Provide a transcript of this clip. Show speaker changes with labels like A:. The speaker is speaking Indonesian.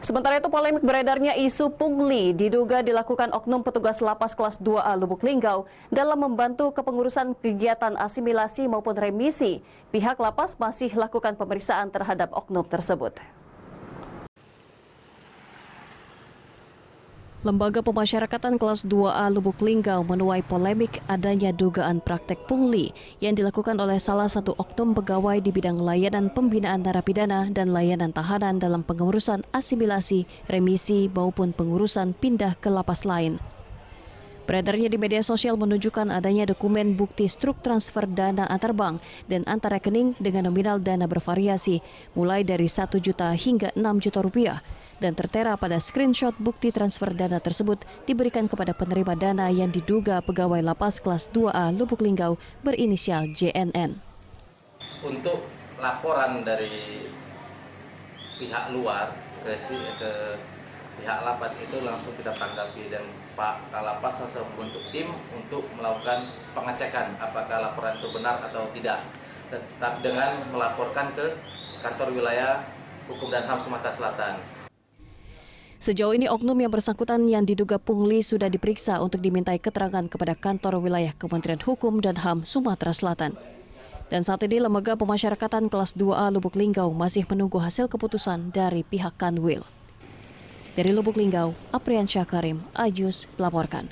A: Sementara itu polemik beredarnya isu pungli diduga dilakukan oknum petugas lapas kelas 2A Lubuk Linggau dalam membantu kepengurusan kegiatan asimilasi maupun remisi. Pihak lapas masih lakukan pemeriksaan terhadap oknum tersebut. Lembaga Pemasyarakatan kelas 2A Lubuk Linggau menuai polemik adanya dugaan praktek pungli yang dilakukan oleh salah satu oknum pegawai di bidang layanan pembinaan narapidana dan layanan tahanan dalam pengurusan asimilasi, remisi maupun pengurusan pindah ke lapas lain. Beredarnya di media sosial menunjukkan adanya dokumen bukti struk transfer dana antar bank dan antar rekening dengan nominal dana bervariasi, mulai dari 1 juta hingga 6 juta rupiah. Dan tertera pada screenshot bukti transfer dana tersebut diberikan kepada penerima dana yang diduga pegawai lapas kelas 2A Lubuk Linggau berinisial JNN.
B: Untuk laporan dari pihak luar ke pihak lapas itu langsung kita tanggapi dan Pak Kalapas langsung membentuk tim untuk melakukan pengecekan apakah laporan itu benar atau tidak, tetap dengan melaporkan ke kantor wilayah Hukum dan HAM Sumatera Selatan.
A: Sejauh ini oknum yang bersangkutan yang diduga pungli sudah diperiksa untuk dimintai keterangan kepada kantor wilayah Kementerian Hukum dan HAM Sumatera Selatan. Dan saat ini Lembaga Pemasyarakatan kelas 2A Lubuk Linggau masih menunggu hasil keputusan dari pihak Kanwil. Dari Lubuk Linggau, Aprian Syakarim, Ajus melaporkan.